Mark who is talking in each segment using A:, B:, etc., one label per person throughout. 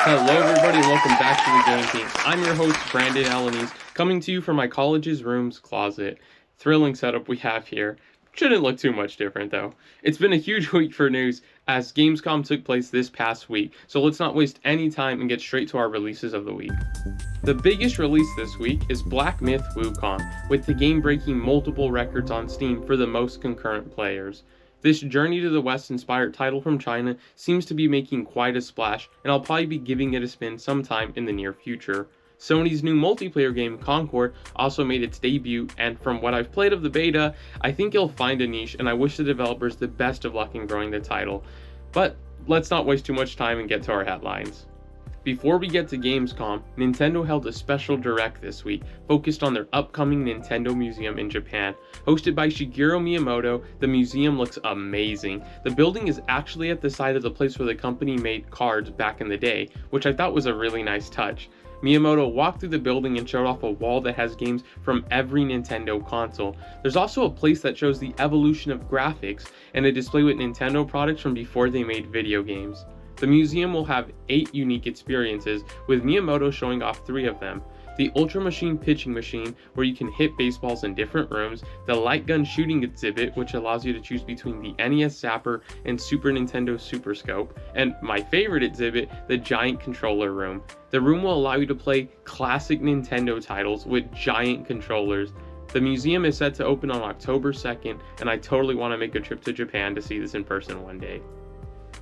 A: Hello everybody and welcome back to the Game Team. I'm your host Brandon Alanis, coming to you from my college's room's closet. Thrilling setup we have here. Shouldn't look too much different though. It's been a huge week for news as Gamescom took place this past week, so let's not waste any time and get straight to our releases of the week. The biggest release this week is Black Myth Wukong, with the game breaking multiple records on Steam for the most concurrent players. This Journey to the West inspired title from China seems to be making quite a splash, and I'll probably be giving it a spin sometime in the near future. Sony's new multiplayer game, Concord, also made its debut, and from what I've played of the beta, I think it'll find a niche, and I wish the developers the best of luck in growing the title. But let's not waste too much time and get to our headlines. Before we get to Gamescom, Nintendo held a special direct this week, focused on their upcoming Nintendo Museum in Japan. Hosted by Shigeru Miyamoto, the museum looks amazing. The building is actually at the site of the place where the company made cards back in the day, which I thought was a really nice touch. Miyamoto walked through the building and showed off a wall that has games from every Nintendo console. There's also a place that shows the evolution of graphics and a display with Nintendo products from before they made video games. The museum will have 8 unique experiences, with Miyamoto showing off 3 of them. The Ultra Machine pitching machine, where you can hit baseballs in different rooms, the light gun shooting exhibit, which allows you to choose between the NES Zapper and Super Nintendo Super Scope, and my favorite exhibit, the giant controller room. The room will allow you to play classic Nintendo titles with giant controllers. The museum is set to open on October 2nd, and I totally want to make a trip to Japan to see this in person one day.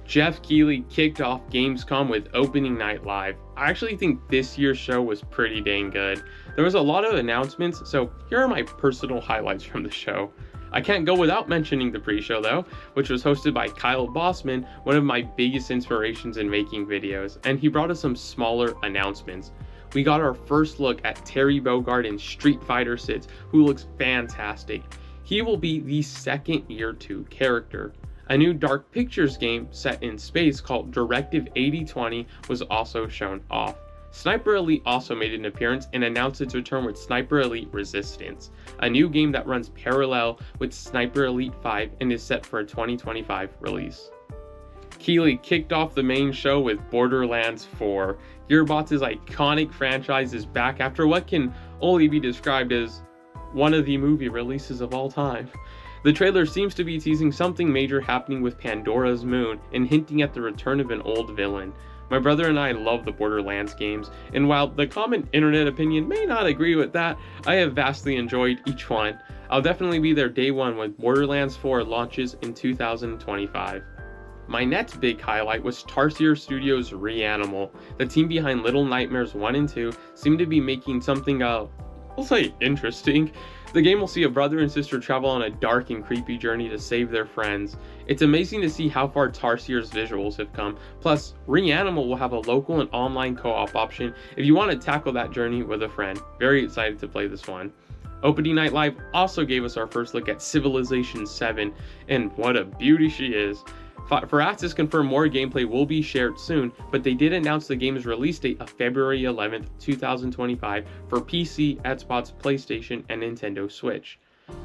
A: Jeff Keighley kicked off Gamescom with opening night live. I actually think this year's show was pretty dang good. There was a lot of announcements, so here are my personal highlights from the show. I can't go without mentioning the pre-show though, which was hosted by Kyle Bossman, one of my biggest inspirations in making videos, and he brought us some smaller announcements. We got our first look at Terry Bogard in Street Fighter 6, who looks fantastic. He will be the second Year 2 character. A new Dark Pictures game set in space called Directive 8020 was also shown off. Sniper Elite also made an appearance and announced its return with Sniper Elite Resistance, a new game that runs parallel with Sniper Elite 5 and is set for a 2025 release. Keighley kicked off the main show with Borderlands 4. Gearbox's iconic franchise is back after what can only be described as one of the movie releases of all time. The trailer seems to be teasing something major happening with Pandora's Moon and hinting at the return of an old villain. My brother and I love the Borderlands games, and while the common internet opinion may not agree with that, I have vastly enjoyed each one. I'll definitely be there day one when Borderlands 4 launches in 2025. My next big highlight was Tarsier Studios' Reanimal. The team behind Little Nightmares 1 and 2 seem to be making something, we'll say interesting. The game will see a brother and sister travel on a dark and creepy journey to save their friends. It's amazing to see how far Tarsier's visuals have come. Plus, Reanimal will have a local and online co-op option if you want to tackle that journey with a friend. Very excited to play this one. Opening Night Live also gave us our first look at Civilization 7, and what a beauty she is. Firaxis confirmed more gameplay will be shared soon, but they did announce the game's release date of February 11th, 2025 for PC, Xbox, PlayStation, and Nintendo Switch.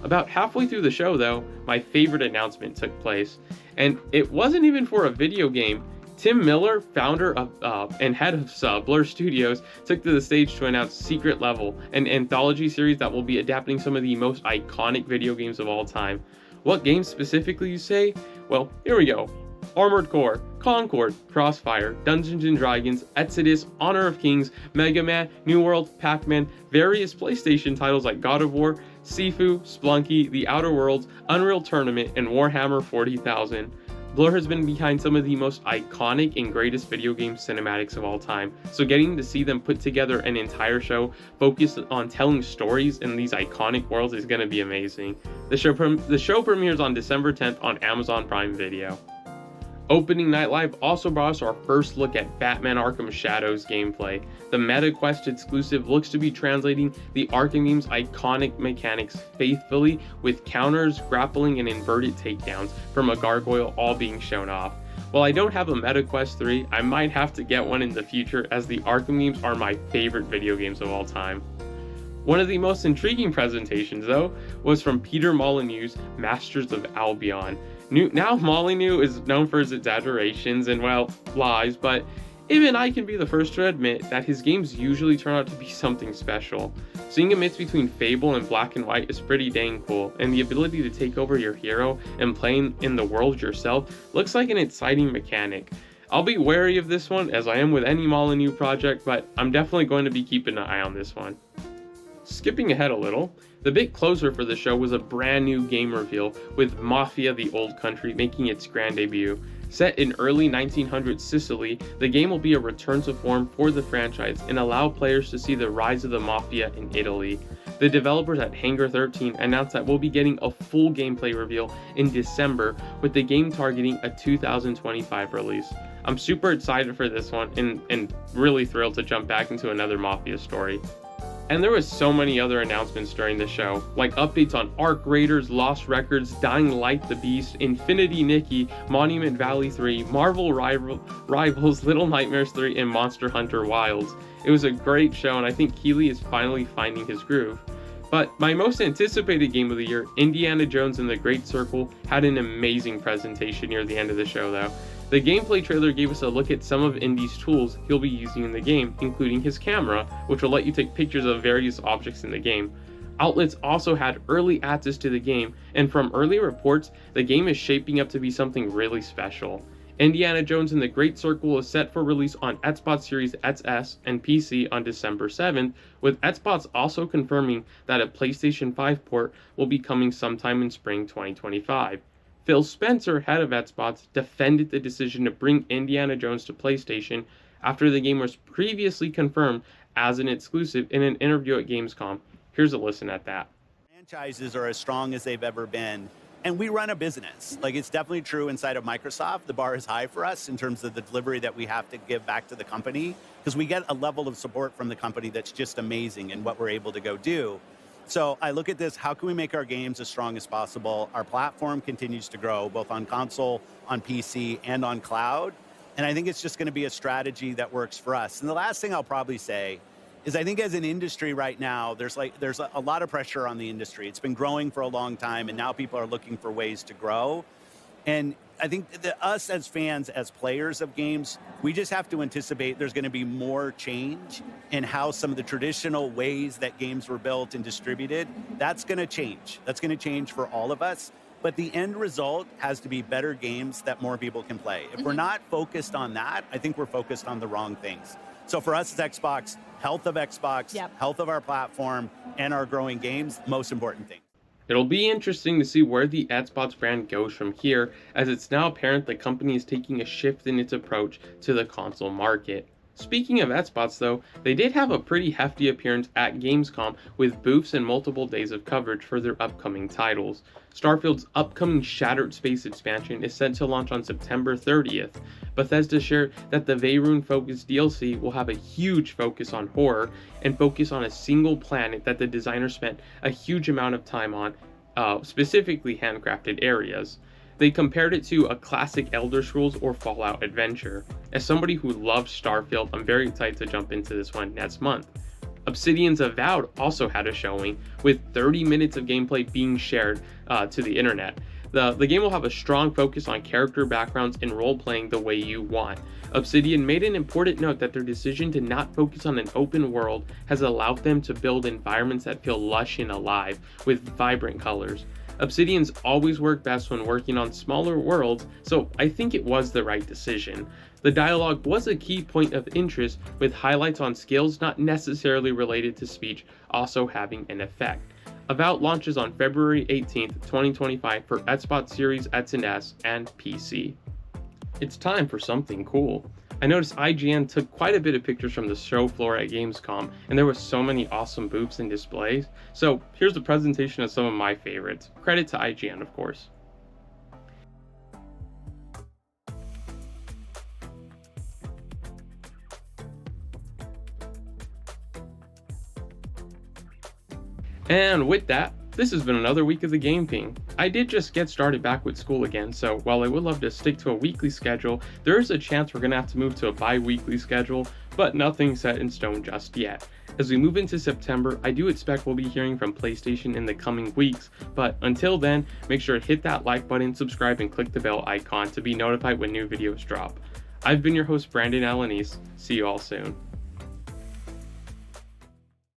A: About halfway through the show though, my favorite announcement took place, and it wasn't even for a video game. Tim Miller, founder of and head of Blur Studios, took to the stage to announce Secret Level, an anthology series that will be adapting some of the most iconic video games of all time. What games specifically, you say? Well, here we go. Armored Core, Concord, Crossfire, Dungeons & Dragons, Exodus, Honor of Kings, Mega Man, New World, Pac-Man, various PlayStation titles like God of War, Sifu, Splunky, The Outer Worlds, Unreal Tournament, and Warhammer 40,000. Blur has been behind some of the most iconic and greatest video game cinematics of all time, so getting to see them put together an entire show focused on telling stories in these iconic worlds is going to be amazing. The show premieres on December 10th on Amazon Prime Video. Opening Night Live also brought us our first look at Batman Arkham Shadows gameplay. The MetaQuest exclusive looks to be translating the Arkham game's iconic mechanics faithfully, with counters, grappling, and inverted takedowns from a gargoyle all being shown off. While I don't have a MetaQuest 3, I might have to get one in the future, as the Arkham games are my favorite video games of all time. One of the most intriguing presentations, though, was from Peter Molyneux's Masters of Albion. Now Molyneux is known for his exaggerations and, well, lies, but Even I can be the first to admit that his games usually turn out to be something special. Seeing a mix between Fable and Black and White is pretty dang cool, and the ability to take over your hero and play in the world yourself looks like an exciting mechanic. I'll be wary of this one, as I am with any Molyneux project, but I'm definitely going to be keeping an eye on this one. Skipping ahead a little, the big closer for the show was a brand new game reveal, with Mafia: The Old Country making its grand debut. Set in early 1900s Sicily, the game will be a return to form for the franchise and allow players to see the rise of the Mafia in Italy. The developers at Hangar 13 announced that we'll be getting a full gameplay reveal in December, with the game targeting a 2025 release. I'm super excited for this one and really thrilled to jump back into another Mafia story. And there was so many other announcements during the show, like updates on Arc Raiders, Lost Records, Dying Light the Beast, Infinity Nikki, Monument Valley 3, Marvel Rivals, Little Nightmares 3, and Monster Hunter Wilds. It was a great show, and I think Keighley is finally finding his groove. But my most anticipated game of the year, Indiana Jones and the Great Circle, had an amazing presentation near the end of the show though. The gameplay trailer gave us a look at some of Indy's tools he'll be using in the game, including his camera, which will let you take pictures of various objects in the game. Outlets also had early access to the game, and from early reports, the game is shaping up to be something really special. Indiana Jones and the Great Circle is set for release on Xbox Series XS and PC on December 7th, with Xbox also confirming that a PlayStation 5 port will be coming sometime in spring 2025. Phil Spencer, head of Xbox, defended the decision to bring Indiana Jones to PlayStation after the game was previously confirmed as an exclusive in an interview at Gamescom. Here's a listen at that.
B: Franchises are as strong as they've ever been, and we run a business. Like, it's definitely true inside of Microsoft. The bar is high for us in terms of the delivery that we have to give back to the company, because we get a level of support from the company that's just amazing in what we're able to go do. So I look at this, how can we make our games as strong as possible? Our platform continues to grow, both on console, on PC, and on cloud. And I think it's just going to be a strategy that works for us. And the last thing I'll probably say is I think as an industry right now, there's a lot of pressure on the industry. It's been growing for a long time, and now people are looking for ways to grow. And I think that us as fans, as players of games, we just have to anticipate there's going to be more change in how some of the traditional ways that games were built and distributed. That's going to change. That's going to change for all of us. But the end result has to be better games that more people can play. If we're not focused on that, I think we're focused on the wrong things. So for us as Xbox, health of Xbox, health of our platform, and our growing games, most important thing.
A: It'll be interesting to see where the Xbox brand goes from here, as it's now apparent the company is taking a shift in its approach to the console market. Speaking of Xbox though, they did have a pretty hefty appearance at Gamescom with booths and multiple days of coverage for their upcoming titles. Starfield's upcoming Shattered Space expansion is set to launch on September 30th. Bethesda shared that the Veyron-focused DLC will have a huge focus on horror and focus on a single planet that the designer spent a huge amount of time on, specifically handcrafted areas. They compared it to a classic Elder Scrolls or Fallout adventure. As somebody who loves Starfield, I'm very excited to jump into this one next month. Obsidian's Avowed also had a showing, with 30 minutes of gameplay being shared to the internet. The game will have a strong focus on character backgrounds and role-playing the way you want. Obsidian made an important note that their decision to not focus on an open world has allowed them to build environments that feel lush and alive, with vibrant colors. Obsidian's always work best when working on smaller worlds, so I think it was the right decision. The dialogue was a key point of interest, with highlights on skills not necessarily related to speech also having an effect. Avowed launches on February 18th, 2025 for Xbox Series X and S and PC. It's time for something cool. I noticed IGN took quite a bit of pictures from the show floor at Gamescom, and there were so many awesome booths and displays. So here's a presentation of some of my favorites. Credit to IGN, of course. And with that, this has been another week of the Game Ping. I did just get started back with school again, so while I would love to stick to a weekly schedule, there is a chance we're going to have to move to a bi-weekly schedule, but nothing set in stone just yet. As we move into September, I do expect we'll be hearing from PlayStation in the coming weeks, but until then, make sure to hit that like button, subscribe, and click the bell icon to be notified when new videos drop. I've been your host, Brandon Alanis. See you all soon.